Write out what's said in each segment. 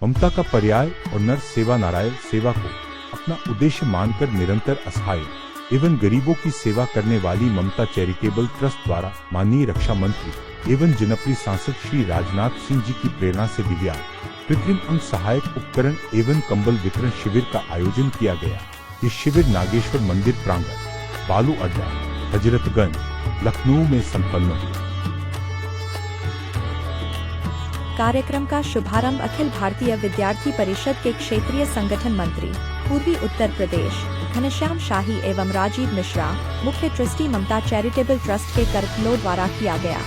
ममता का पर्याय और नर सेवा नारायण सेवा को अपना उद्देश्य मानकर निरंतर असहाय एवं गरीबों की सेवा करने वाली ममता चैरिटेबल ट्रस्ट द्वारा माननीय रक्षा मंत्री एवं जनप्रिय सांसद श्री राजनाथ सिंह जी की प्रेरणा से दिव्यांग कृत्रिम अंग सहायक उपकरण एवं कंबल वितरण शिविर का आयोजन किया गया। ये शिविर नागेश्वर मंदिर प्रांगण, बालू अड्डा, हजरतगंज, लखनऊ में संपन्न हुआ। कार्यक्रम का शुभारंभ अखिल भारतीय विद्यार्थी परिषद के क्षेत्रीय संगठन मंत्री पूर्वी उत्तर प्रदेश घनश्याम शाही एवं राजीव मिश्रा, मुख्य ट्रस्टी ममता चैरिटेबल ट्रस्ट के करफलो द्वारा किया गया।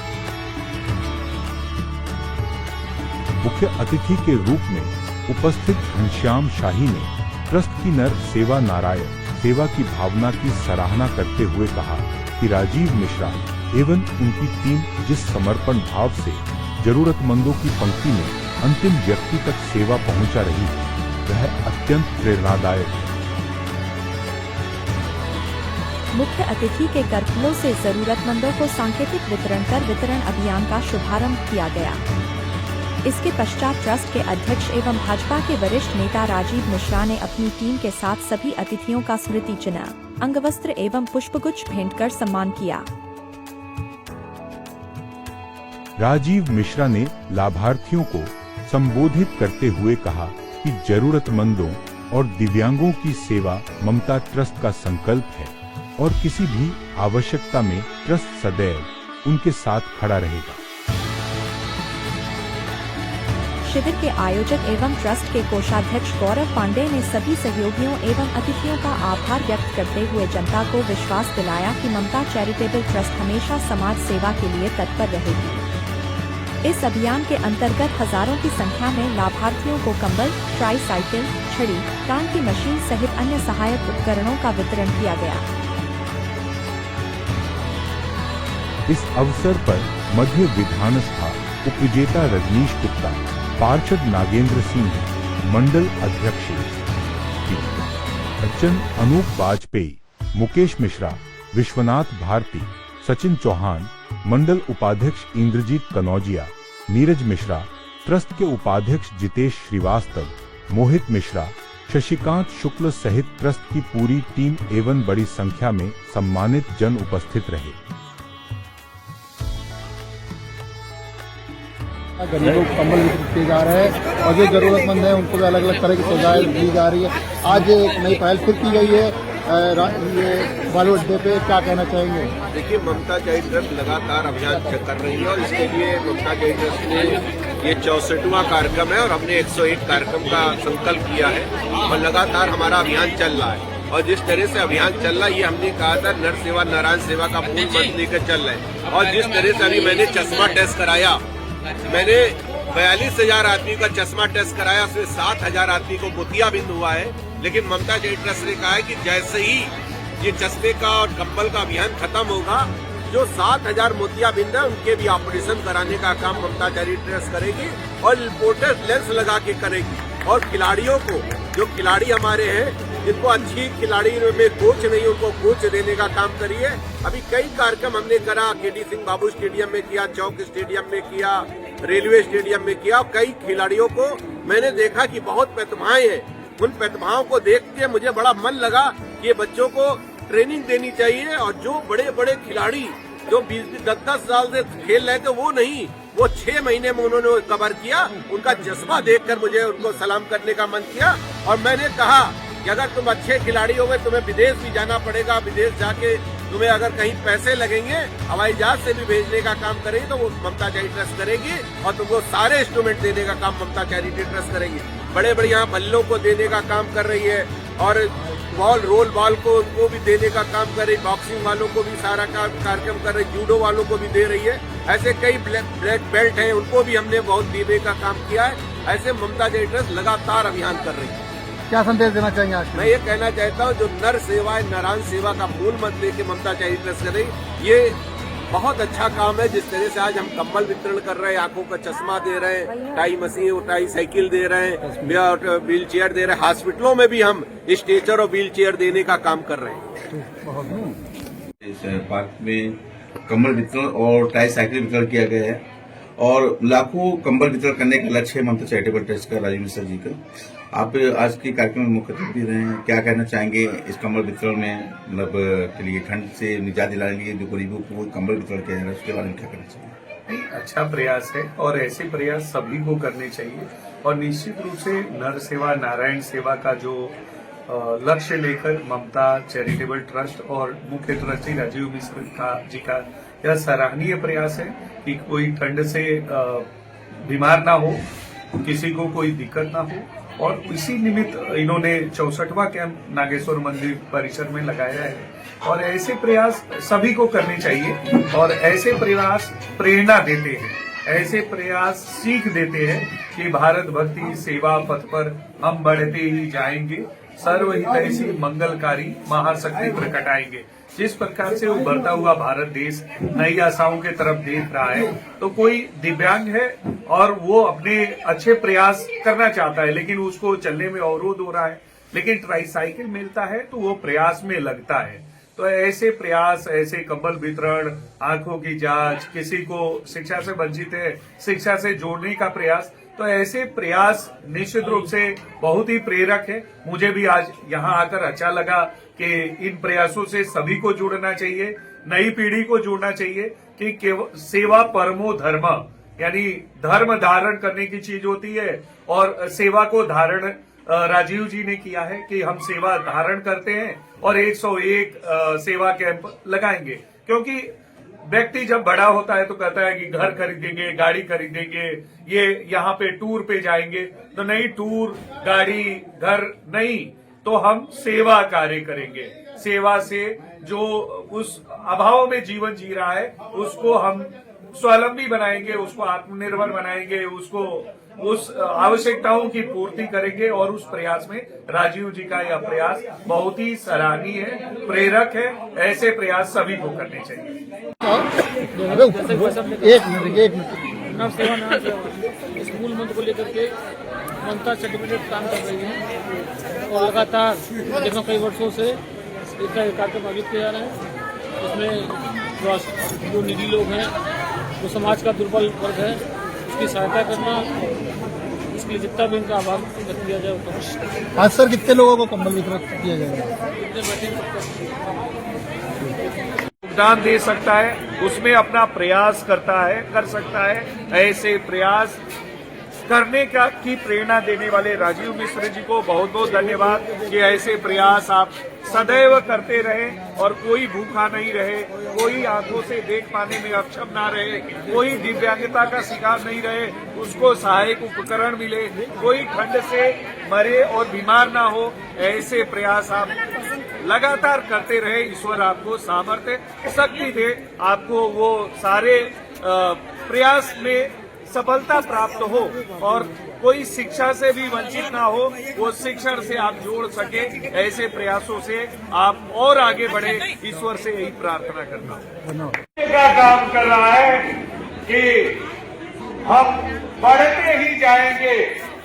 मुख्य अतिथि के रूप में उपस्थित घनश्याम शाही ने ट्रस्ट की नर सेवा नारायण सेवा की भावना की सराहना करते हुए कहा कि राजीव मिश्रा एवं उनकी टीम जिस समर्पण भाव से जरूरतमंदों की पंक्ति में अंतिम व्यक्ति तक सेवा पहुंचा रही है, वह अत्यंत प्रेरणादायक है। मुख्य अतिथि के करफलो से जरूरतमंदों को सांकेतिक वितरण कर वितरण अभियान का शुभारंभ किया गया। इसके पश्चात ट्रस्ट के अध्यक्ष एवं भाजपा के वरिष्ठ नेता राजीव मिश्रा ने अपनी टीम के साथ सभी अतिथियों का स्मृति चिन्ह, अंगवस्त्र एवं पुष्पगुच्छ भेंट कर सम्मान किया। राजीव मिश्रा ने लाभार्थियों को संबोधित करते हुए कहा कि जरूरतमंदों और दिव्यांगों की सेवा ममता ट्रस्ट का संकल्प है और किसी भी आवश्यकता में ट्रस्ट सदैव उनके साथ खड़ा रहेगा। शिविर के आयोजक एवं ट्रस्ट के कोषाध्यक्ष गौरव पांडे ने सभी सहयोगियों एवं अतिथियों का आभार व्यक्त करते हुए जनता को विश्वास दिलाया कि ममता चैरिटेबल ट्रस्ट हमेशा समाज सेवा के लिए तत्पर रहेगी। इस अभियान के अंतर्गत हजारों की संख्या में लाभार्थियों को कंबल, ट्राईसाइकिल, छड़ी, कान की मशीन सहित अन्य सहायक उपकरणों का वितरण किया गया। इस अवसर पर मध्य विधानसभा उपविजेता रजनीश गुप्ता, पार्षद नागेंद्र सिंह, मंडल अध्यक्ष अर्चन अनूप वाजपेयी, मुकेश मिश्रा, विश्वनाथ भारती, सचिन चौहान, मंडल उपाध्यक्ष इंद्रजीत कनौजिया, नीरज मिश्रा, ट्रस्ट के उपाध्यक्ष जितेश श्रीवास्तव, मोहित मिश्रा, शशिकांत शुक्ल सहित ट्रस्ट की पूरी टीम एवं बड़ी संख्या में सम्मानित जन उपस्थित रहे। गरीबों को कंबल वितरित किए जा रहे हैं और जो जरूरतमंद है उनको भी अलग अलग तरह की सुविधाएं दी जा रही है। आज एक नई पहल फिर की गई है ये बालू अड्डे पे, क्या कहना चाहेंगे? देखिए, ममता चैरिटेबल ट्रस्ट लगातार अभियान कर रही है और इसके लिए ममता चैरिटेबल ट्रस्ट ने ये 64वां कार्यक्रम है और हमने 101 कार्यक्रम का संकल्प किया है और लगातार हमारा अभियान चल रहा है। और जिस तरह से अभियान चल रहा है, ये हमने कहा था नर सेवा नारायण सेवा का मूल मंत्र लेकर चल रहे हैं। और जिस तरह से अभी मैंने चश्मा टेस्ट कराया, मैंने 42,000 आदमी का चश्मा टेस्ट कराया, उसमें 7,000 आदमी को मोतियाबिंद हुआ है। लेकिन ममता चैरिटेबल ट्रस्ट ने कहा है कि जैसे ही ये चश्मे का और कंबल का अभियान खत्म होगा, जो 7,000 मोतियाबिंद है उनके भी ऑपरेशन कराने का काम ममता चैरिटेबल ट्रस्ट करेगी और इंपोर्टेड लेंस लगा के करेगी। और खिलाड़ियों को, जो खिलाड़ी हमारे हैं जिनको अच्छी खिलाड़ी में कोच नहीं, उनको कोच देने का काम करिए। अभी कई कार्यक्रम हमने करा, केडी सिंह बाबू स्टेडियम में किया, चौक स्टेडियम में किया, रेलवे स्टेडियम में किया। कई खिलाड़ियों को मैंने देखा कि बहुत प्रतिभाएं हैं। उन प्रतिभाओं को देख के मुझे बड़ा मन लगा कि ये बच्चों को ट्रेनिंग देनी चाहिए। और जो बड़े बड़े खिलाड़ी जो 20-10 साल से खेल रहे थे, वो नहीं, वो 6 महीने में उन्होंने कवर किया। उनका जज्बा देखकर मुझे उनको सलाम करने का मन किया। और मैंने कहा कि अगर तुम अच्छे खिलाड़ी हो गए, तुम्हें विदेश भी जाना पड़ेगा। विदेश जाके तुम्हें अगर कहीं पैसे लगेंगे, हवाई जहाज से भी भेजने का काम करेगी तो वो ममता चैरिटेबल ट्रस्ट करेगी और तुमको सारे इंस्ट्रूमेंट देने का काम ममता चैरिटेबल ट्रस्ट करेगी। बड़े बड़े यहाँ बल्लों को देने का काम कर रही है और बॉल, रोल बॉल को उनको भी देने का काम कर रही, बॉक्सिंग वालों को भी सारा कार्यक्रम कर रही, जूडो वालों को भी दे रही है। ऐसे कई ब्लैक बेल्ट हैं, उनको भी हमने बहुत देने का काम किया है। ऐसे ममता चैरिटेबल ट्रस्ट लगातार अभियान कर रही है। क्या संदेश देना चाहेंगे आज? मैं ये कहना चाहता हूँ, जो नर सेवा है, नारायण सेवा का मूल मंत्र लेके ममता चैरिटेबल ट्रस्ट कर रही, ये बहुत अच्छा काम है। जिस तरह से आज हम कंबल वितरण कर रहे हैं, आंखों का चश्मा दे रहे हैं, टाई मशीन, टाई साइकिल दे रहे हैं, व्हील चेयर दे रहे हैं, हॉस्पिटलों में भी हम स्ट्रेचर और व्हील चेयर देने का काम कर रहे हैं। इस पार्क में कंबल वितरण और टाई साइकिल वितरण किया गया है और लाखों कंबल वितरण करने का लक्ष्य है ममता चैरिटेबल ट्रस्ट का, राजीव मिश्रा जी का। आप आज के कार्यक्रम में मुख्य अतिथि रहे हैं, क्या कहना चाहेंगे इस कंबल वितरण में, मतलब के लिए ठंड से निजात दिलाने के लिए जो गरीबों को कंबल वितरण किया जा रहा है उसके बारे में क्या कहना चाहिए? अच्छा प्रयास है और ऐसे प्रयास सभी को करने चाहिए और निश्चित रूप से नर सेवा नारायण सेवा का जो लक्ष्य लेकर ममता चैरिटेबल ट्रस्ट और मुख्य ट्रस्टी राजीव मिश्रा जी का यह सराहनीय प्रयास है कि कोई ठंड से बीमार ना हो, किसी को कोई दिक्कत ना हो और इसी निमित्त इन्होंने 64वां कैंप नागेश्वर मंदिर परिसर में लगाया है और ऐसे प्रयास सभी को करने चाहिए और ऐसे प्रयास प्रेरणा देते हैं, ऐसे प्रयास सीख देते हैं कि भारत भक्ति सेवा पथ पर हम बढ़ते ही जाएंगे, सर्वहितैषी मंगलकारी महाशक्ति प्रकटाएंगे। जिस प्रकार से उभरता हुआ भारत देश नई आशाओं के तरफ देख रहा है, तो कोई दिव्यांग है और वो अपने अच्छे प्रयास करना चाहता है लेकिन उसको चलने में अवरोध हो रहा है, लेकिन ट्राईसाइकिल मिलता है तो वो प्रयास में लगता है। तो ऐसे प्रयास, ऐसे कंबल वितरण, आंखों की जांच, किसी को शिक्षा से वंचित है शिक्षा से जोड़ने का प्रयास, तो ऐसे प्रयास निश्चित रूप से बहुत ही प्रेरक है। मुझे भी आज यहाँ आकर अच्छा लगा कि इन प्रयासों से सभी को जुड़ना चाहिए, नई पीढ़ी को जुड़ना चाहिए कि सेवा परमो धर्म, यानी धर्म धारण करने की चीज होती है और सेवा को धारण राजीव जी ने किया है कि हम सेवा धारण करते हैं और 101 सेवा कैंप लगाएंगे, क्योंकि व्यक्ति जब बड़ा होता है तो कहता है कि घर खरीदेंगे, गाड़ी खरीदेंगे, ये यहाँ पे टूर पे जाएंगे, तो नहीं, टूर गाड़ी घर नहीं, तो हम सेवा कार्य करेंगे। सेवा से जो उस अभाव में जीवन जी रहा है उसको हम स्वावलंबी बनाएंगे, उसको आत्मनिर्भर बनाएंगे, उसको उस आवश्यकताओं की पूर्ति करेंगे और उस प्रयास में राजीव जी का यह प्रयास बहुत ही सराहनीय है, प्रेरक है। ऐसे प्रयास सभी को करने चाहिए। एक मिनट नव सेवा नव सेवा इस मूल मंत्र को लेकर के ममता चैरिटेबल काम कर रही है और लगातार जगह कई वर्षों से इसका कार्यक्रम आयोजित किया जा रहा है। इसमें जो निजी लोग हैं, जो समाज का दुर्बल वर्ग है, उसकी सहायता करना, इसके लिए जितना भी इनका आभार व्यक्त किया जाए उतना। आज सर कितने लोगों को कंबल वितरण किया जाएगा? योगदान दे सकता है उसमें अपना प्रयास करता है, कर सकता है। ऐसे प्रयास करने का की प्रेरणा देने वाले राजीव मिश्र जी को बहुत बहुत धन्यवाद कि ऐसे प्रयास आप सदैव करते रहे और कोई भूखा नहीं रहे, कोई आंखों से देख पाने में अक्षम ना रहे, कोई दिव्यांगता का शिकार नहीं रहे, उसको सहायक उपकरण मिले, कोई ठंड से मरे और बीमार ना हो। ऐसे प्रयास आप लगातार करते रहे। ईश्वर आपको सामर्थ्य शक्ति दे, आपको वो सारे प्रयास में सफलता प्राप्त हो और कोई शिक्षा से भी वंचित ना हो, वो शिक्षण से आप जोड़ सके। ऐसे प्रयासों से आप और आगे बढ़े, ईश्वर से यही प्रार्थना करता हूँ। क्या काम कर रहा है कि हम बढ़ते ही जाएंगे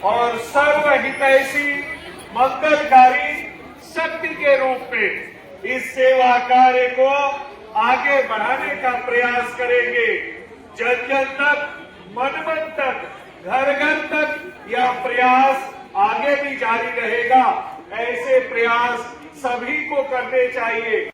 और सर्वहितैषी मंगलकारी शक्ति के रूप में इस सेवा कार्य को आगे बढ़ाने का प्रयास करेंगे। जन जन तक, मन मन तक, घर घर तक यह प्रयास आगे भी जारी रहेगा। ऐसे प्रयास सभी को करने चाहिए।